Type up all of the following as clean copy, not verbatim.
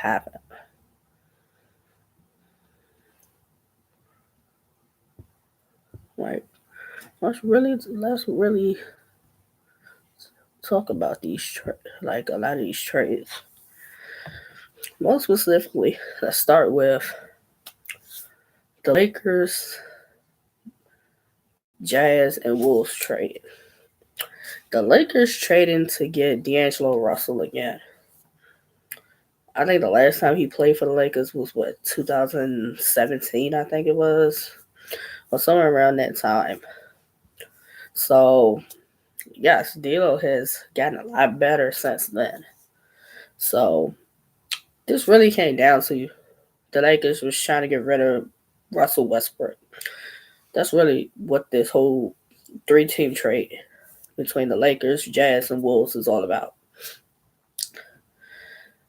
happened. Like let's really talk about like a lot of these trades. Most specifically, let's start with the Lakers, Jazz, and Wolves trade. The Lakers trading to get D'Angelo Russell again. I think the last time he played for the Lakers was 2017, I think it was, or somewhere around that time. So yes, D'Lo has gotten a lot better since then. So this really came down to the Lakers was trying to get rid of Russell Westbrook. That's really what this whole three-team trade between the Lakers, Jazz, and Wolves is all about.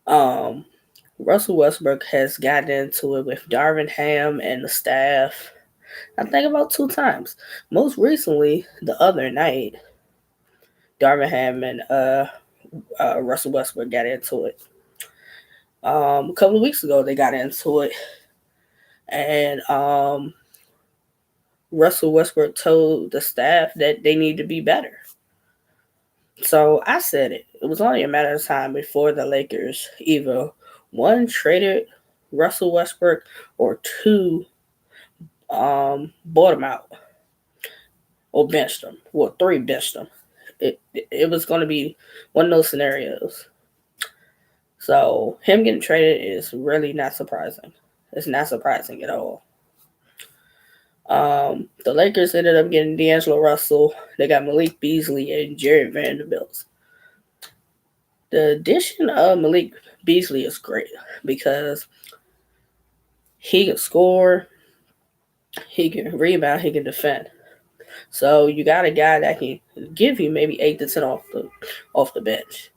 Um, Russell Westbrook has gotten into it with Darvin Ham and the staff, I think about 2 times. Most recently, the other night, Darvin Ham and Russell Westbrook got into it. A couple of weeks ago, they got into it, and Russell Westbrook told the staff that they need to be better. So I said it. It was only a matter of time before the Lakers either one traded Russell Westbrook or two bought him out or benched him. Well, three benched him. It was going to be one of those scenarios. So him getting traded is really not surprising. It's not surprising at all. The Lakers ended up getting D'Angelo Russell. They got Malik Beasley and Jared Vanderbilt. The addition of Malik Beasley is great because he can score, he can rebound, he can defend. So you got a guy that can give you maybe 8 to 10 off the bench.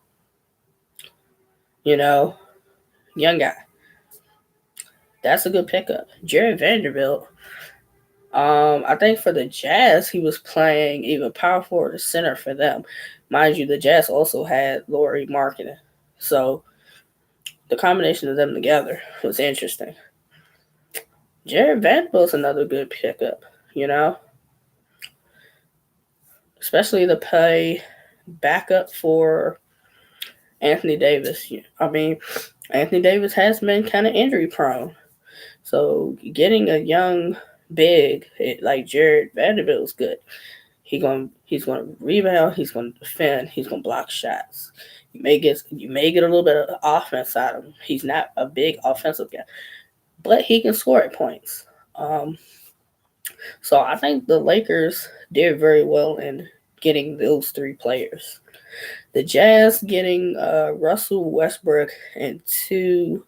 You know, young guy. That's a good pickup. Jared Vanderbilt. I think for the Jazz, he was playing either power forward or center for them. Mind you, the Jazz also had Lauri Markkanen. So the combination of them together was interesting. Jared Vanderbilt's another good pickup, especially to play backup for Anthony Davis. I mean, Anthony Davis has been kind of injury prone. So getting a young big like Jared Vanderbilt is good. He's gonna rebound, he's gonna defend, he's gonna block shots. You may get a little bit of offense out of him. He's not a big offensive guy, but he can score at points. So I think the Lakers did very well in getting those three players. The Jazz getting Russell Westbrook and two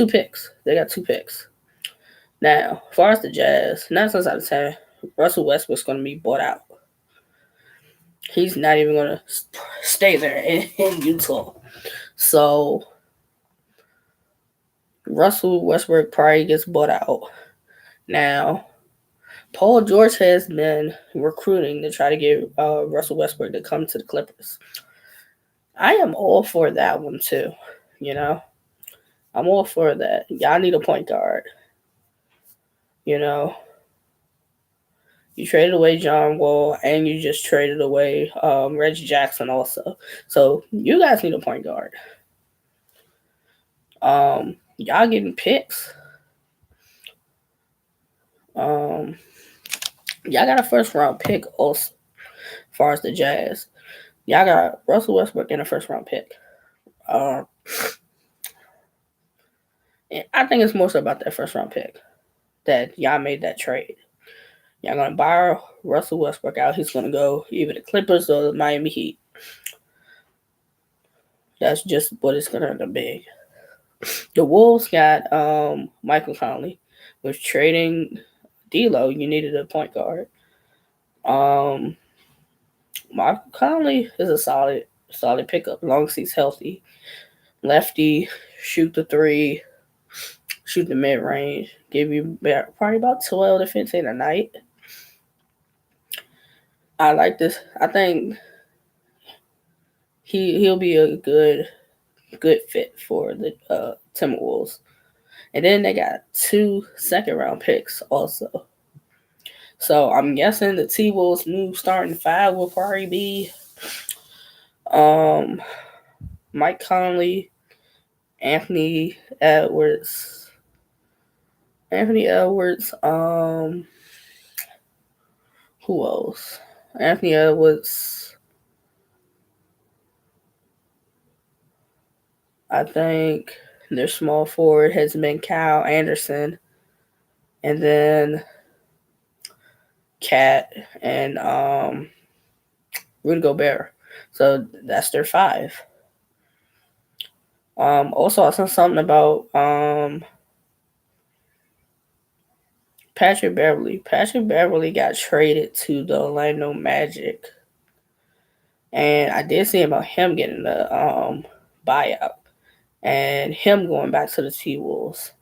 picks. They got 2 picks. Now, as far as the Jazz, 9 times out of 10, Russell Westbrook's going to be bought out. He's not even going to stay there in Utah. So, Russell Westbrook probably gets bought out. Now, Paul George has been recruiting to try to get Russell Westbrook to come to the Clippers. I am all for that one too. I'm all for that. Y'all need a point guard. You traded away John Wall and you just traded away Reggie Jackson also. So you guys need a point guard. Y'all getting picks. Y'all got a first round pick also, as far as the Jazz. Y'all got Russell Westbrook in a first round pick. And I think it's more so about that first round pick that y'all made that trade. Y'all gonna buy Russell Westbrook out. He's gonna go either the Clippers or the Miami Heat. That's just what it's gonna end up being. The Wolves got Michael Conley. With trading D'Lo, you needed a point guard. Michael Conley is a solid pickup, as long as he's healthy. Lefty, shoot the three, shoot the mid range, give you probably about 12 to 15 a night. I like this. I think he'll be a good fit for the Timberwolves. And then they got 2 second-round picks also. So I'm guessing the T Wolves' new starting five will probably be um, Mike Conley, Anthony Edwards, Anthony Edwards. Who else? Anthony Edwards. I think their small forward has been Kyle Anderson, and then Cat and Rudy Gobert. So that's their five. Also, I saw something about Patrick Beverly. Patrick Beverly got traded to the Orlando Magic, and I did see about him getting the buyout and him going back to the T Wolves.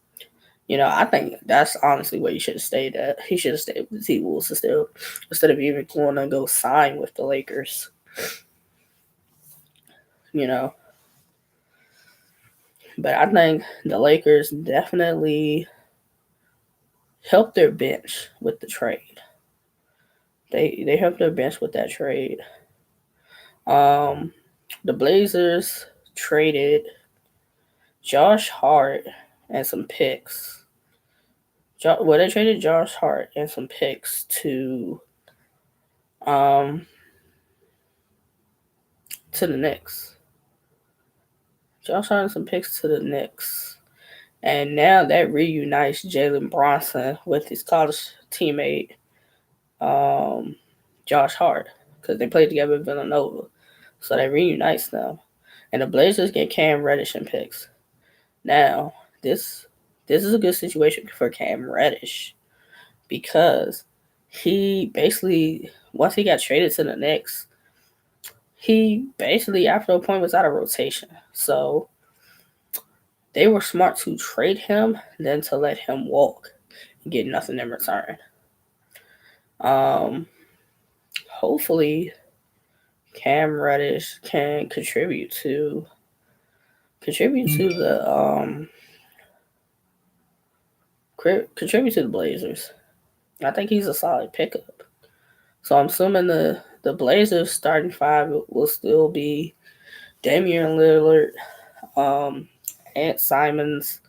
I think that's honestly where he should have stayed at. He should have stayed with the T Wolves instead of even going to go sign with the Lakers. You know, but I think the Lakers definitely helped their bench with the trade. They helped their bench with that trade. Um, the Blazers traded Josh Hart and some picks. They traded Josh Hart and some picks um to the Knicks. Josh Hart and some picks to the Knicks. And now that reunites Jalen Bronson with his college teammate, um, Josh Hart, because they played together at Villanova. So that reunites them. And the Blazers get Cam Reddish and picks. Now, this is a good situation for Cam Reddish because he basically, once he got traded to the Knicks, he basically, after a point, was out of rotation. So they were smart to trade him than to let him walk and get nothing in return. Hopefully, Cam Reddish can contribute to the Blazers. I think he's a solid pickup. So I'm assuming the Blazers starting five will still be Damian Lillard, Ant Simons,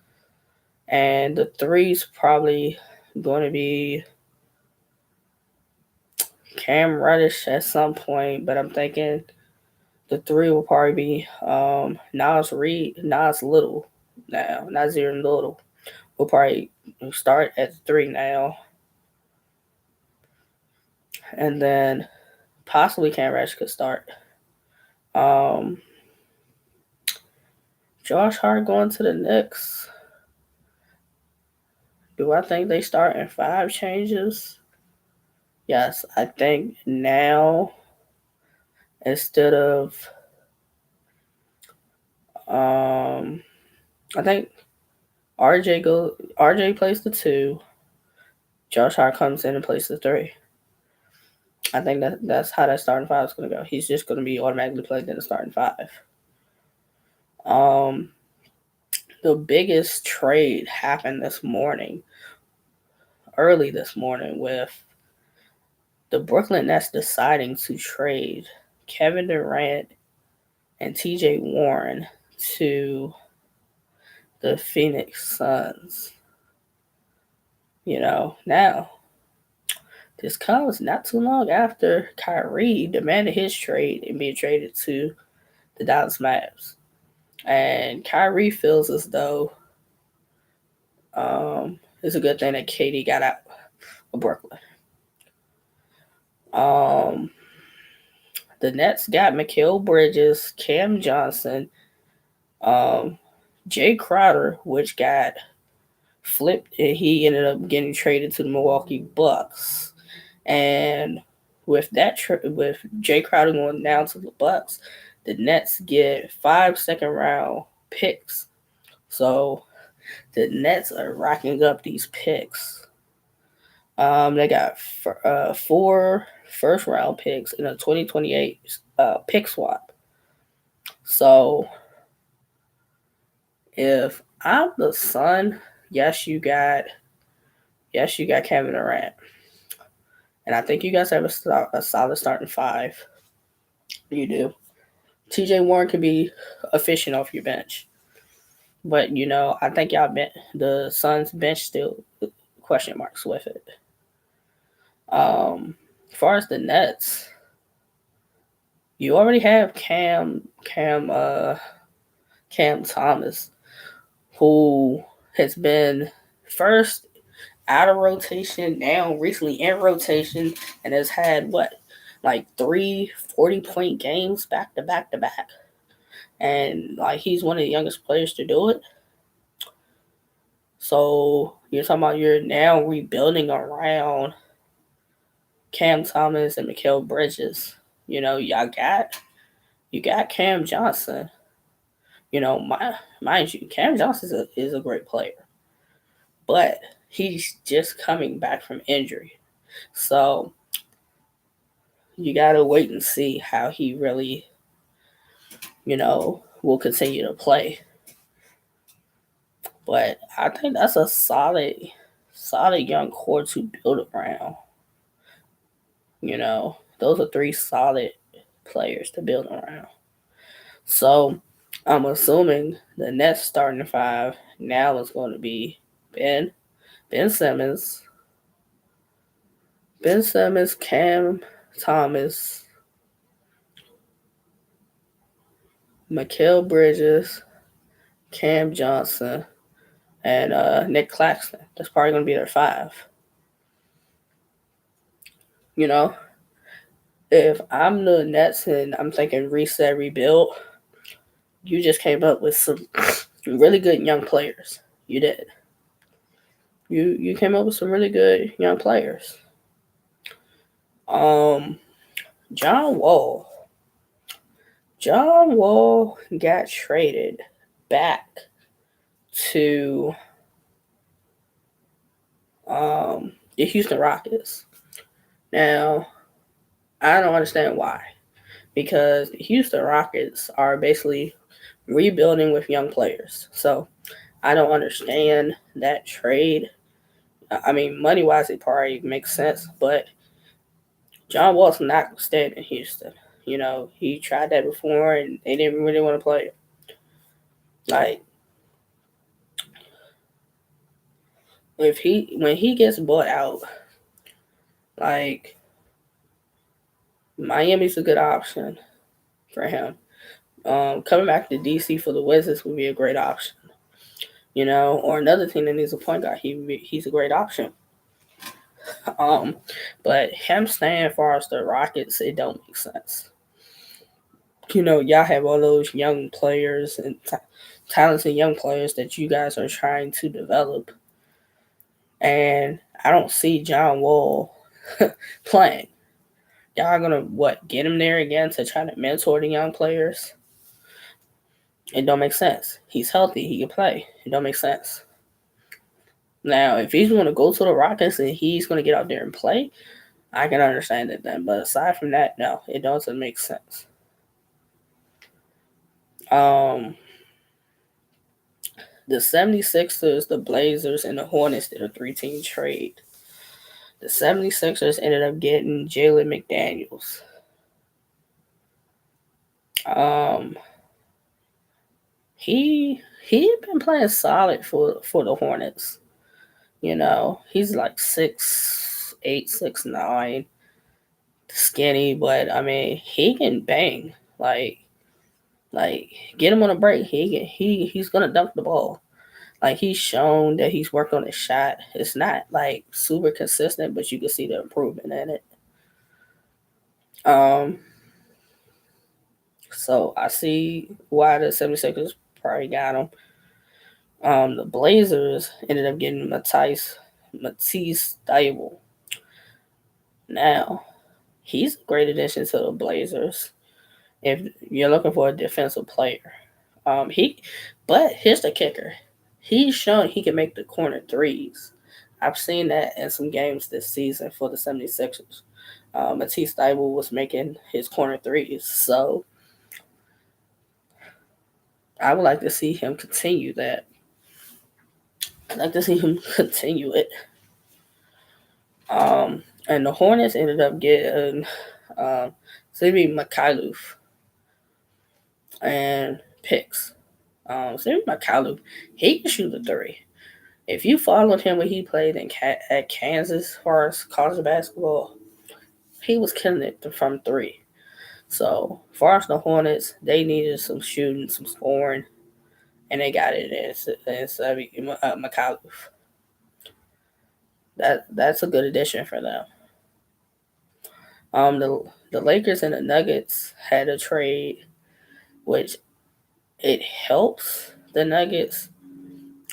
and the three's probably going to be Cam Reddish at some point, but I'm thinking the three will probably be Nas Little now, Nazir Little will probably start at 3 now, and then possibly Cam Reddish could start. Josh Hart going to the Knicks. Do I think they start in 5 changes? Yes, I think now instead of I think RJ plays the 2. Josh Hart comes in and plays the 3. I think that's how that starting five is going to go. He's just going to be automatically played in the starting 5. The biggest trade happened early this morning, with the Brooklyn Nets deciding to trade Kevin Durant and TJ Warren to the Phoenix Suns. Now this comes not too long after Kyrie demanded his trade and being traded to the Dallas Mavs. And Kyrie feels as though it's a good thing that KD got out of Brooklyn. The Nets got Mikal Bridges, Cam Johnson, Jay Crowder, which got flipped, and he ended up getting traded to the Milwaukee Bucks. And with with Jay Crowder going down to the Bucks, the Nets get 5 second-round picks. So the Nets are racking up these picks. They got 4 first-round picks in a 2028 pick swap. So if I'm the Sun, yes, you got Kevin Durant, and I think you guys have a solid starting five. You do. T.J. Warren can be efficient off your bench, but I think the Suns bench still question marks with it. As far as the Nets, you already have Cam Thomas, who has been first out of rotation, now recently in rotation, and has had like 3 40-point games back to back to back. And like he's one of the youngest players to do it. So you're talking about you're now rebuilding around Cam Thomas and Mikal Bridges. You got Cam Johnson. Mind you, Cam Johnson is a great player, but he's just coming back from injury. So you gotta wait and see how he really, will continue to play. But I think that's a solid young core to build around. Those are 3 solid players to build around. So I'm assuming the next starting five now is going to be Ben Simmons, Cam Thomas, Mikal Bridges, Cam Johnson, and Nick Claxton. That's probably going to be their five. If I'm the Nets and I'm thinking reset, rebuild, you just came up with some really good young players. You did. You came up with some really good young players. John Wall. John Wall got traded back to the Houston Rockets. Now, I don't understand why. Because the Houston Rockets are basically rebuilding with young players. So I don't understand that trade. I mean, money wise, it probably makes sense, but John Wall's not staying in Houston. He tried that before and they didn't really want to play him. Like, when he gets bought out, like, Miami's a good option for him. Coming back to DC for the Wizards would be a great option. Or another team that needs a point guard, he's a great option. But him staying far as the Rockets, it don't make sense. Y'all have all those young players and talented young players that you guys are trying to develop, and I don't see John Wall playing. Y'all gonna get him there again to try to mentor the young players? It don't make sense. He's healthy, he can play. It don't make sense. Now, if he's going to go to the Rockets and he's going to get out there and play, I can understand it then. But aside from that, no, it doesn't make sense. The 76ers, the Blazers, and the Hornets did a 3-team trade. The 76ers ended up getting Jalen McDaniels. He had been playing solid for the Hornets. He's like 6'8", 6'9", skinny, but I mean he can bang. Like get him on a break. He's gonna dunk the ball. Like he's shown that he's worked on his shot. It's not like super consistent, but you can see the improvement in it. So I see why the 76ers probably got him. The Blazers ended up getting Matisse Thybulle. Now, he's a great addition to the Blazers if you're looking for a defensive player. But here's the kicker. He's shown he can make the corner threes. I've seen that in some games this season for the 76ers. Matisse Thybulle was making his corner threes. So I would like to see him continue that. I'd like to see him continue it. And the Hornets ended up getting Simi Mikhailov and picks. Simi Mikhailov, he can shoot the three. If you followed him when he played at Kansas, as far as college basketball, he was killing it from three. So, as far as the Hornets, they needed some shooting, some scoring, and they got it in Mikhailov. That's a good addition for them. The Lakers and the Nuggets had a trade, which it helps the Nuggets,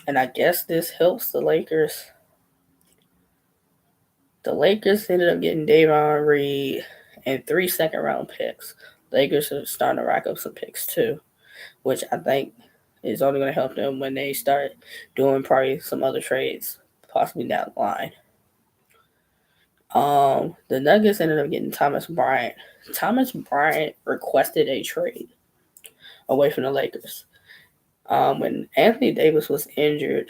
and I guess this helps the Lakers. The Lakers ended up getting Davon Reed and 3 second-round picks. Lakers are starting to rack up some picks too, which I think is only going to help them when they start doing probably some other trades, possibly down the line. The Nuggets ended up getting Thomas Bryant. Thomas Bryant requested a trade away from the Lakers. When Anthony Davis was injured,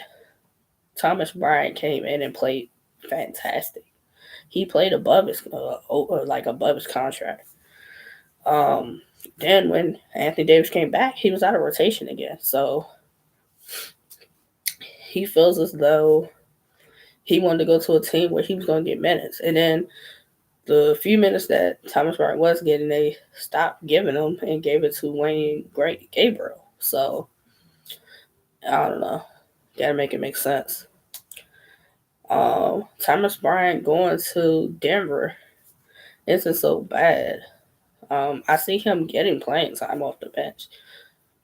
Thomas Bryant came in and played fantastic. He played above his above his contract. Then when Anthony Davis came back, he was out of rotation again. So he feels as though he wanted to go to a team where he was going to get minutes. And then the few minutes that Thomas Bryant was getting, they stopped giving him and gave it to Wayne Gabriel. So I don't know. Gotta make it make sense. Thomas Bryant going to Denver isn't so bad. I see him getting playing time off the bench.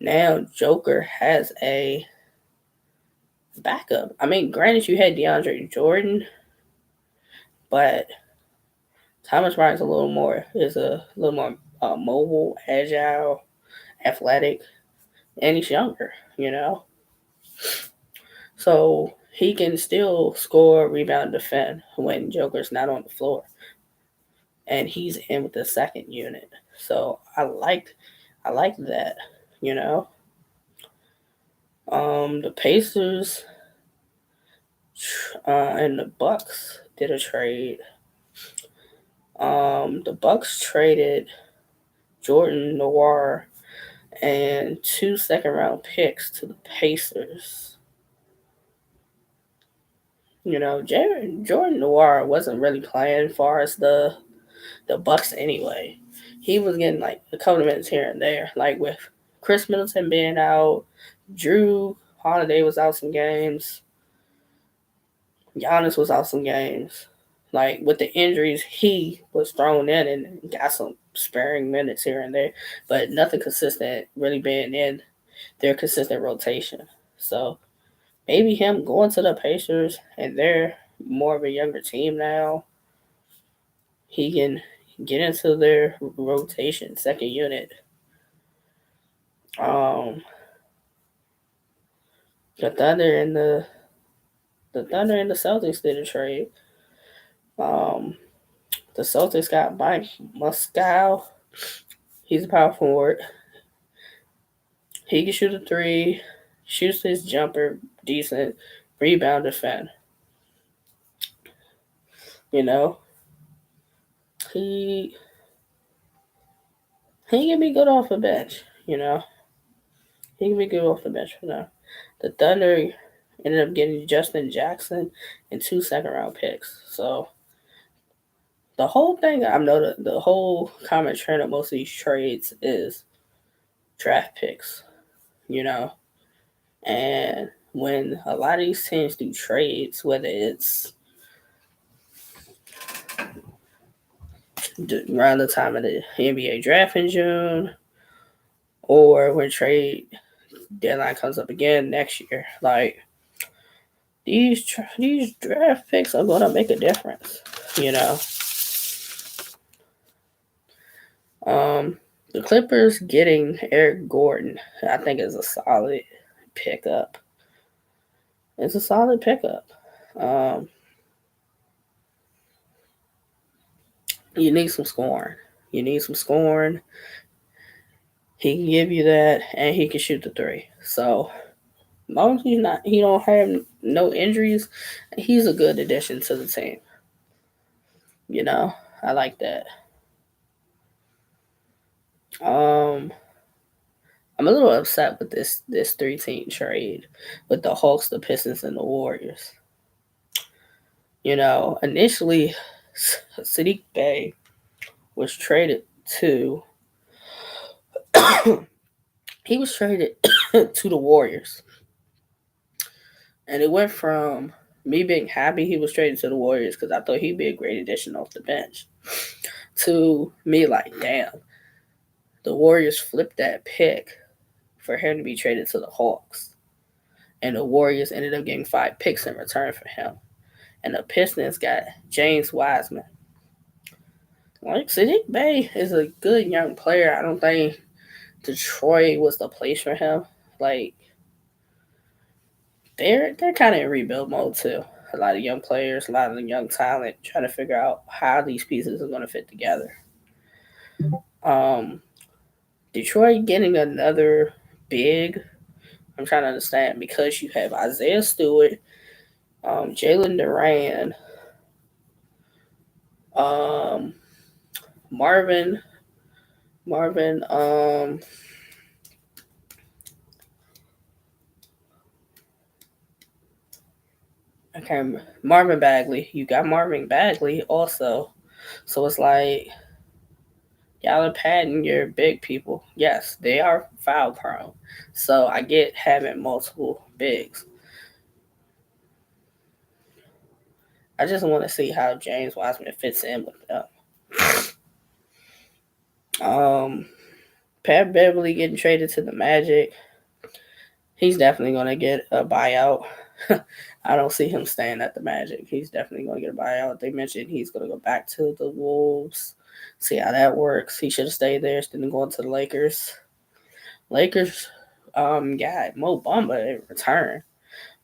Now Joker has a backup. I mean, granted, you had DeAndre Jordan, but Thomas Bryant's a little more mobile, agile, athletic, and he's younger. So he can still score, rebound, defend when Joker's not on the floor, and he's in with the second unit. So I like that. The Pacers and the Bucks did a trade. The Bucks traded Jordan Noir and 2 second-round picks to the Pacers. Jordan Noir wasn't really playing as far as the Bucks anyway. He was getting like a couple of minutes here and there, like with Chris Middleton being out, Drew Holiday was out some games, Giannis was out some games. Like with the injuries, he was thrown in and got some sparing minutes here and there, but nothing consistent really being in their consistent rotation. So maybe him going to the Pacers and they're more of a younger team now, he can get into their rotation, second unit. The Thunder and the Celtics did a trade. The Celtics got Mike Muscala. He's a power forward. He can shoot a three, shoots his jumper decent, rebound, defend. He can be good off the bench. He can be good off the bench for them. The Thunder ended up getting Justin Jackson and 2 second-round picks. So the whole thing I've noticed, the whole common trend of most of these trades is draft picks. And when a lot of these teams do trades, whether it's around the time of the NBA draft in June, or when trade deadline comes up again next year, like these draft picks are going to make a difference. The Clippers getting Eric Gordon, I think, is a solid pickup. It's a solid pickup. You need some scoring. He can give you that, and he can shoot the three. So as long as he don't have no injuries, he's a good addition to the team. You know, I like that. Um, I'm a little upset with this 3-team trade with the Hawks, the Pistons, and the Warriors. You know, initially, Sadiq Bey was traded to he was traded to the Warriors, and it went from me being happy he was traded to the Warriors because I thought he'd be a great addition off the bench, to me like, damn, the Warriors flipped that pick for him to be traded to the Hawks, and the Warriors ended up getting 5 picks in return for him, and the Pistons got James Wiseman. Like, Sadiq Bey is a good young player. I don't think Detroit was the place for him. Like, they're kind of in rebuild mode too. A lot of young players, a lot of young talent, trying to figure out how these pieces are going to fit together. Um, Detroit getting another big. I'm trying to understand because you have Isaiah Stewart, Jalen Duran, um, Marvin, Marvin, okay, Marvin Bagley. You got Marvin Bagley also. So it's like y'all are padding your big people. Yes, they are foul prone. So I get having multiple bigs. I just want to see how James Wiseman fits in with them. Pat Beverly getting traded to the Magic. He's definitely going to get a buyout. I don't see him staying at the Magic. He's definitely going to get a buyout. They mentioned he's going to go back to the Wolves. See how that works. He should have stayed there instead of going to the Lakers. Lakers got Mo Bamba in return.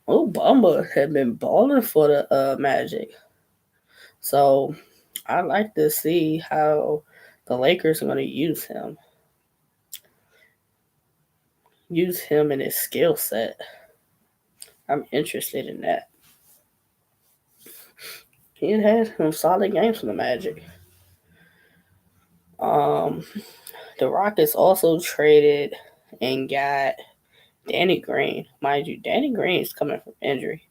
Mo Bamba had been balling for the Magic. So I like to see how the Lakers are going to use him. Use him and his skill set. I'm interested in that. He had some solid games for the Magic. Um, the Rockets also traded and got Danny Green. Mind you, Danny Green is coming from injury.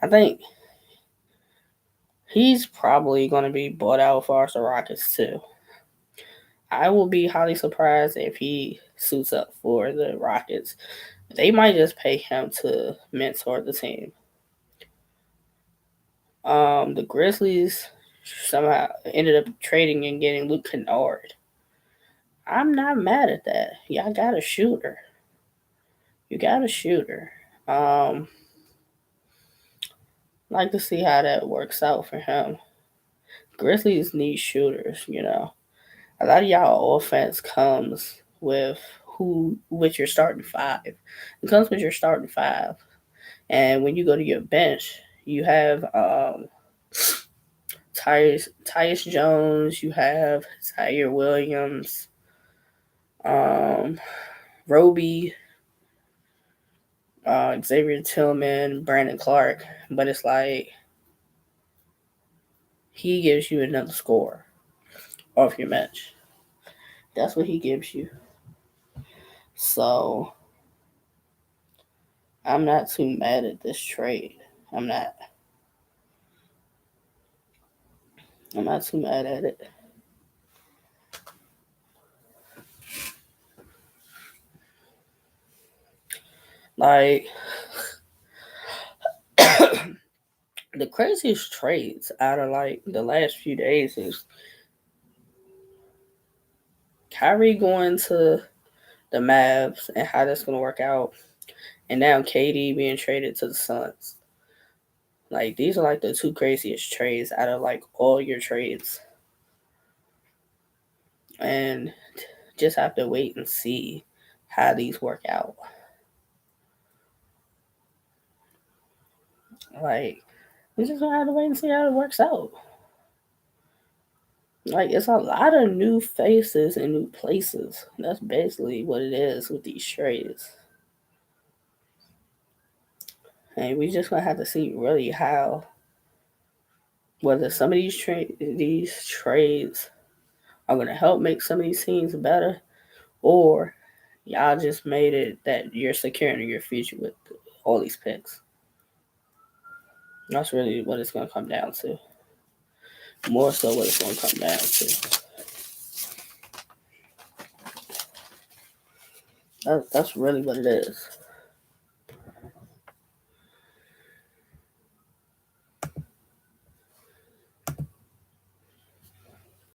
I think he's probably going to be bought out for the Rockets too. I will be highly surprised if he suits up for the Rockets. They might just pay him to mentor the team. The Grizzlies somehow ended up trading and getting Luke Kennard. I'm not mad at that. Y'all got a shooter. You got a shooter. Like to see how that works out for him. Grizzlies need shooters, you know. A lot of y'all offense comes with your starting five. It comes with your starting five. And when you go to your bench, you have Tyus Jones, you have Zaire Williams, um, Roby, Xavier Tillman, Brandon Clark. But it's like he gives you another score off your bench. That's what he gives you. So I'm not too mad at this trade. I'm not. I'm not too mad at it. Like the craziest trades out of like the last few days is Kyrie going to the Mavs and how that's gonna work out, and now KD being traded to the Suns. Like these are like the two craziest trades out of like all your trades, and just have to wait and see how these work out. Like we just gonna have to wait and see how it works out. Like, it's a lot of new faces and new places. That's basically what it is with these trades. And we just gonna have to see really how, whether some of these trades are gonna help make some of these teams better, or y'all just made it that you're securing your future with all these picks. That's really what it's gonna come down to. More so what it's gonna come down to. That's really what it is.